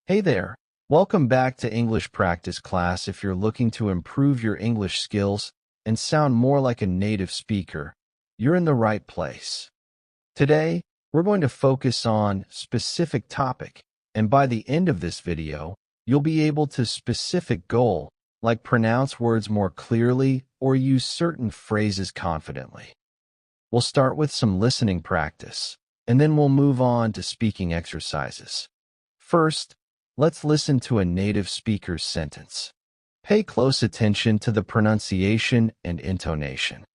Hey there. Welcome back to English Practice Class. If you're looking to improve your English skills and sound more like a native speaker, you're in the right place. Today, we're going to focus on specific topic, and by the end of this video, you'll be able to specific goal, like pronounce words more clearly or use certain phrases confidently. We'll start with some listening practice, and then we'll move on to speaking exercises. First, let's listen to a native speaker's sentence. Pay close attention to the pronunciation and intonation.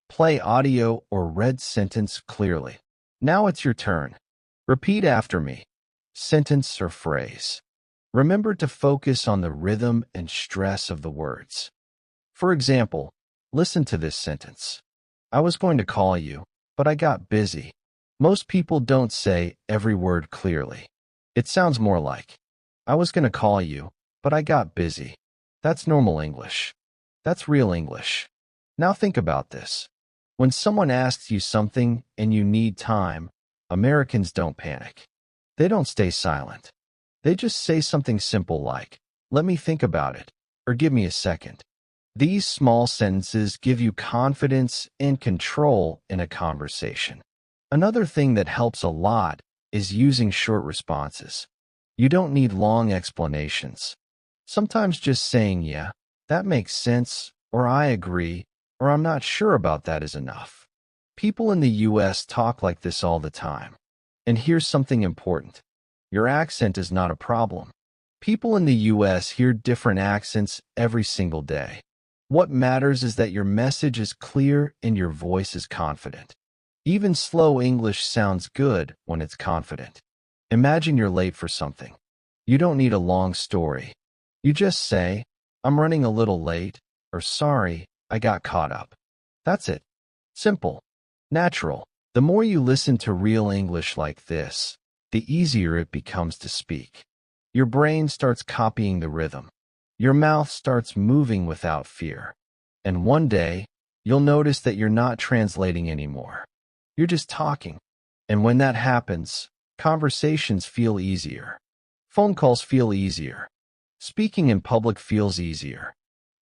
Play audio or read sentence clearly. Now it's your turn. Repeat after me. Sentence or phrase. Remember to focus on the rhythm and stress of the words. For example, listen to this sentence. I was going to call you, but I got busy. Most people don't say every word clearly. It sounds more like, I was going to call you, but I got busy. That's normal English. That's real English. Now think about this. When someone asks you something and you need time, Americans don't panic. They don't stay silent. They just say something simple like, let me think about it, or give me a second. These small sentences give you confidence and control in a conversation. Another thing that helps a lot is using short responses. You don't need long explanations. Sometimes just saying, yeah, that makes sense, or I agree, or I'm not sure about that is enough. People in the US talk like this all the time. And here's something important. Your accent is not a problem. People in the US hear different accents every single day. What matters is that your message is clear and your voice is confident. Even slow English sounds good when it's confident. Imagine you're late for something. You don't need a long story. You just say, I'm running a little late, or sorry, I got caught up. That's it. Simple. Natural. The more you listen to real English like this, the easier it becomes to speak. Your brain starts copying the rhythm. Your mouth starts moving without fear. And one day, you'll notice that you're not translating anymore. You're just talking. And when that happens, conversations feel easier. Phone calls feel easier. Speaking in public feels easier.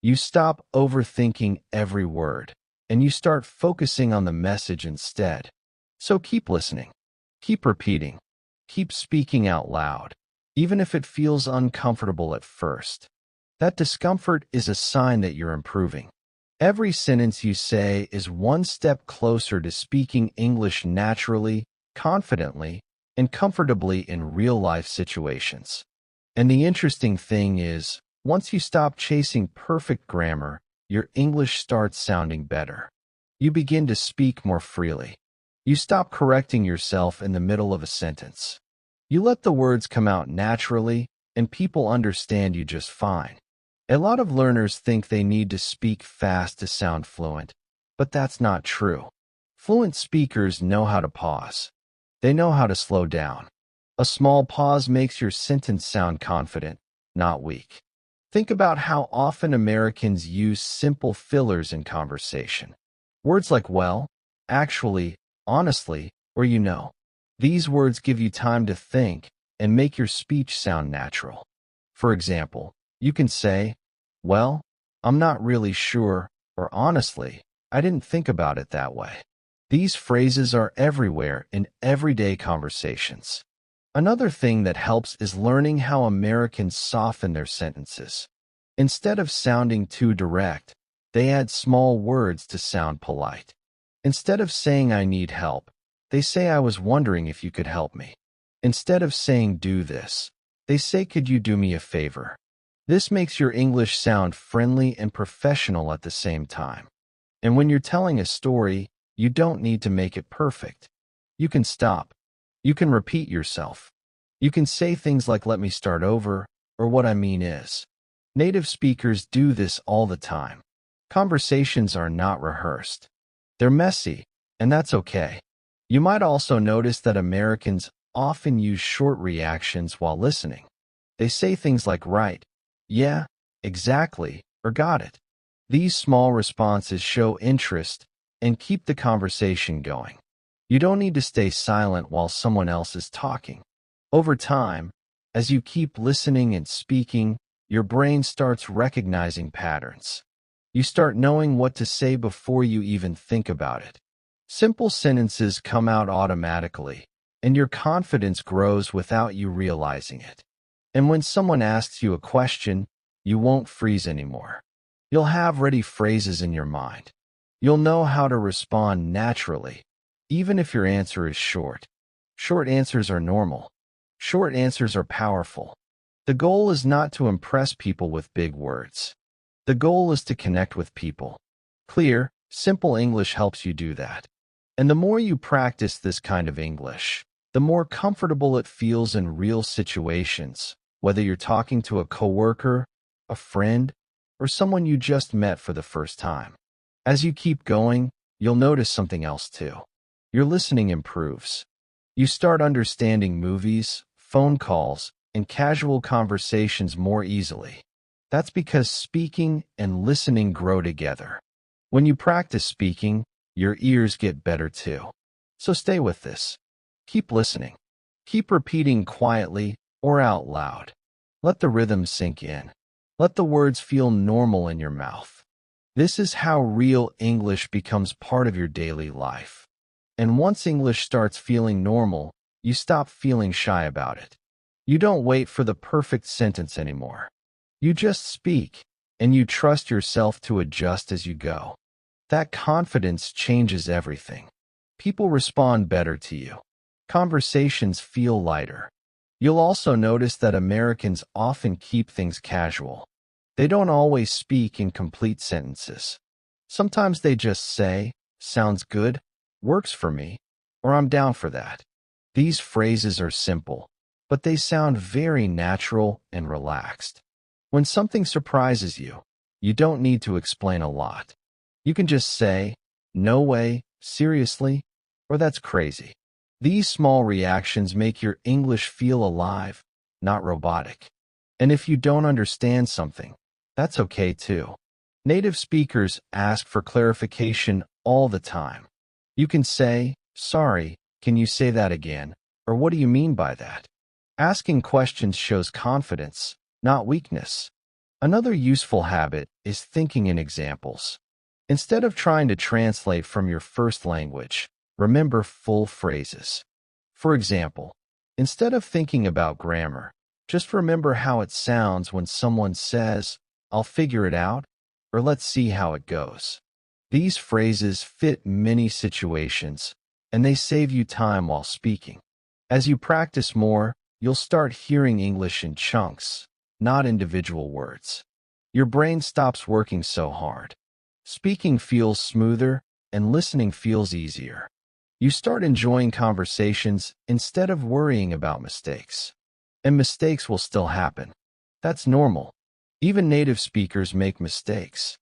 You stop overthinking every word, and you start focusing on the message instead. So keep listening. Keep repeating. Keep speaking out loud, even if it feels uncomfortable at first. That discomfort is a sign that you're improving. Every sentence you say is one step closer to speaking English naturally, confidently, and comfortably in real-life situations. And the interesting thing is, once you stop chasing perfect grammar, your English starts sounding better. You begin to speak more freely. You stop correcting yourself in the middle of a sentence. You let the words come out naturally, and people understand you just fine. A lot of learners think they need to speak fast to sound fluent, but that's not true. Fluent speakers know how to pause. They know how to slow down. A small pause makes your sentence sound confident, not weak. Think about how often Americans use simple fillers in conversation. Words like well, actually, honestly, or you know. These words give you time to think and make your speech sound natural. For example, you can say, well, I'm not really sure, or honestly, I didn't think about it that way. These phrases are everywhere in everyday conversations. Another thing that helps is learning how Americans soften their sentences. Instead of sounding too direct, they add small words to sound polite. Instead of saying I need help, they say I was wondering if you could help me. Instead of saying do this, they say could you do me a favor? This makes your English sound friendly and professional at the same time. And when you're telling a story, you don't need to make it perfect. You can stop. You can repeat yourself. You can say things like let me start over, or what I mean is. Native speakers do this all the time. Conversations are not rehearsed. They're messy, and that's okay. You might also notice that Americans often use short reactions while listening. They say things like right, yeah, exactly, or got it. These small responses show interest and keep the conversation going. You don't need to stay silent while someone else is talking. Over time, As you keep listening and speaking, your brain starts recognizing patterns. You start knowing what to say before you even think about it. Simple sentences come out automatically, and your confidence grows without you realizing it. And when someone asks you a question, you won't freeze anymore. You'll have ready phrases in your mind. You'll know how to respond naturally, even if your answer is short. Short answers are normal. Short answers are powerful. The goal is not to impress people with big words. The goal is to connect with people. Clear, simple English helps you do that. And the more you practice this kind of English, the more comfortable it feels in real situations, whether you're talking to a coworker, a friend, or someone you just met for the first time. As you keep going, you'll notice something else too. Your listening improves. You start understanding movies, phone calls, and casual conversations more easily. That's because speaking and listening grow together. When you practice speaking, your ears get better too. So stay with this. Keep listening. Keep repeating quietly or out loud. Let the rhythm sink in. Let the words feel normal in your mouth. This is how real English becomes part of your daily life. And once English starts feeling normal, you stop feeling shy about it. You don't wait for the perfect sentence anymore. You just speak, and you trust yourself to adjust as you go. That confidence changes everything. People respond better to you. Conversations feel lighter. You'll also notice that Americans often keep things casual. They don't always speak in complete sentences. Sometimes they just say, "Sounds good," "Works for me," or "I'm down for that." These phrases are simple, but they sound very natural and relaxed. When something surprises you, you don't need to explain a lot. You can just say, "No way," "Seriously," or "That's crazy." These small reactions make your English feel alive, not robotic. And if you don't understand something, that's okay too. Native speakers ask for clarification all the time. You can say, "Sorry, can you say that again?" Or "What do you mean by that?" Asking questions shows confidence, not weakness. Another useful habit is thinking in examples. Instead of trying to translate from your first language, remember full phrases. For example, instead of thinking about grammar, just remember how it sounds when someone says, "I'll figure it out," or "Let's see how it goes." These phrases fit many situations, and they save you time while speaking. As you practice more, you'll start hearing English in chunks, not individual words. Your brain stops working so hard. Speaking feels smoother, and listening feels easier. You start enjoying conversations instead of worrying about mistakes. And mistakes will still happen. That's normal. Even native speakers make mistakes.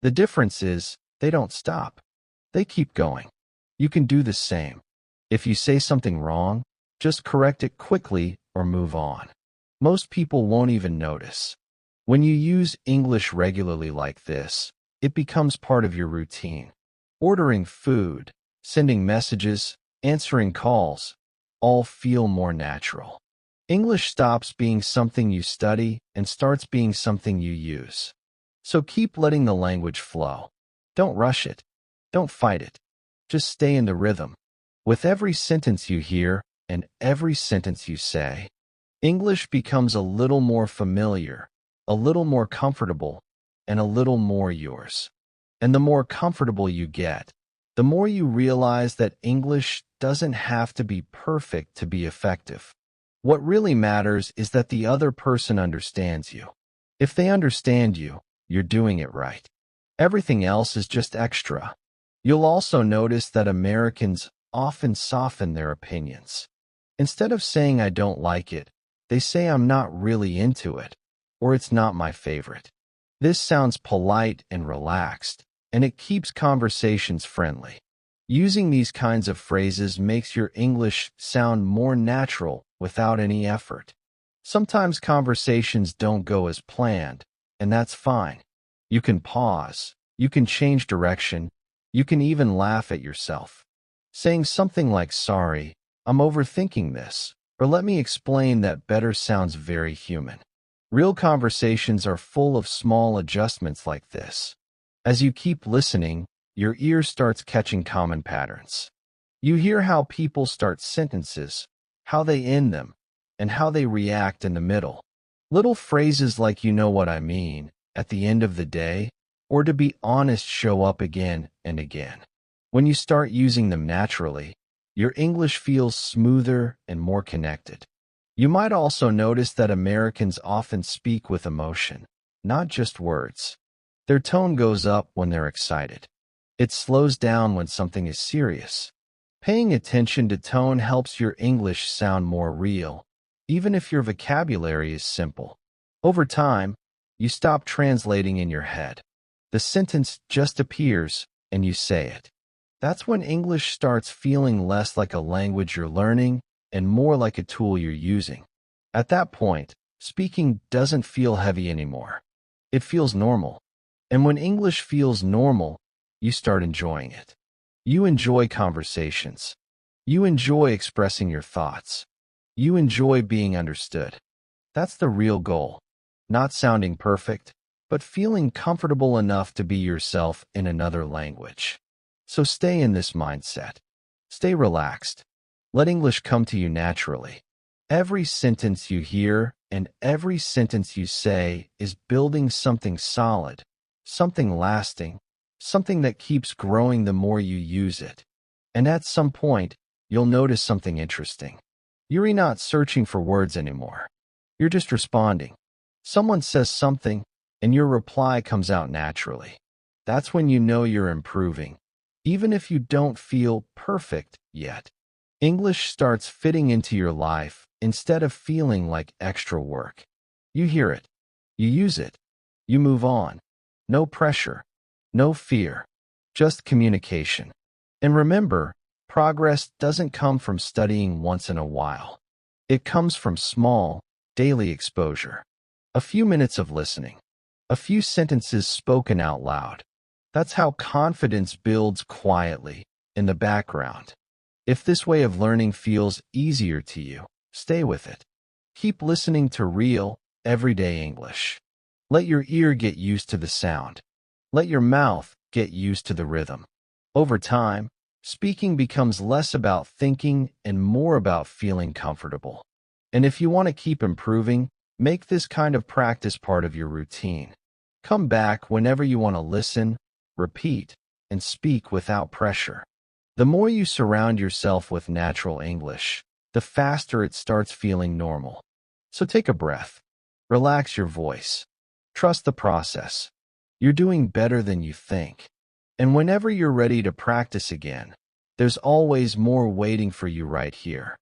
The difference is, they don't stop. They keep going. You can do the same. If you say something wrong, just correct it quickly or move on. Most people won't even notice. When you use English regularly like this, it becomes part of your routine. Ordering food, sending messages, answering calls, all feel more natural. English stops being something you study and starts being something you use. So keep letting the language flow. Don't rush it. Don't fight it. Just stay in the rhythm. With every sentence you hear and every sentence you say, English becomes a little more familiar, a little more comfortable, and a little more yours. And the more comfortable you get, the more you realize that English doesn't have to be perfect to be effective. What really matters is that the other person understands you. If they understand you, you're doing it right. Everything else is just extra. You'll also notice that Americans often soften their opinions. Instead of saying "I don't like it," they say "I'm not really into it," or "It's not my favorite." This sounds polite and relaxed, and it keeps conversations friendly. Using these kinds of phrases makes your English sound more natural without any effort. Sometimes conversations don't go as planned, and that's fine. You can pause, you can change direction, you can even laugh at yourself. Saying something like "Sorry, I'm overthinking this," Or let me explain that better sounds very human. Real conversations are full of small adjustments like this. As you keep listening, your ear starts catching common patterns. You hear how people start sentences, how they end them, and how they react in the middle. Little phrases like "you know what I mean," "at the end of the day," or "to be honest" show up again and again. When you start using them naturally, your English feels smoother and more connected. You might also notice that Americans often speak with emotion, not just words. Their tone goes up when they're excited. It slows down when something is serious. Paying attention to tone helps your English sound more real, even if your vocabulary is simple. Over time, you stop translating in your head. The sentence just appears, and you say it. That's when English starts feeling less like a language you're learning and more like a tool you're using. At that point, speaking doesn't feel heavy anymore. It feels normal. And when English feels normal, you start enjoying it. You enjoy conversations. You enjoy expressing your thoughts. You enjoy being understood. That's the real goal. Not sounding perfect, but feeling comfortable enough to be yourself in another language. So stay in this mindset. Stay relaxed. Let English come to you naturally. Every sentence you hear and every sentence you say is building something solid, something lasting, something that keeps growing the more you use it. And at some point, you'll notice something interesting. You're not searching for words anymore. You're just responding. Someone says something, and your reply comes out naturally. That's when you know you're improving, even if you don't feel perfect yet. English starts fitting into your life instead of feeling like extra work. You hear it. You use it. You move on. No pressure. No fear. Just communication. And remember, progress doesn't come from studying once in a while. It comes from small, daily exposure. A few minutes of listening. A few sentences spoken out loud. That's how confidence builds quietly, in the background. If this way of learning feels easier to you, stay with it. Keep listening to real, everyday English. Let your ear get used to the sound. Let your mouth get used to the rhythm. Over time, speaking becomes less about thinking and more about feeling comfortable. And if you want to keep improving, make this kind of practice part of your routine. Come back whenever you want to listen, repeat, and speak without pressure. The more you surround yourself with natural English, the faster it starts feeling normal. So take a breath. Relax your voice. Trust the process. You're doing better than you think. And whenever you're ready to practice again, there's always more waiting for you right here.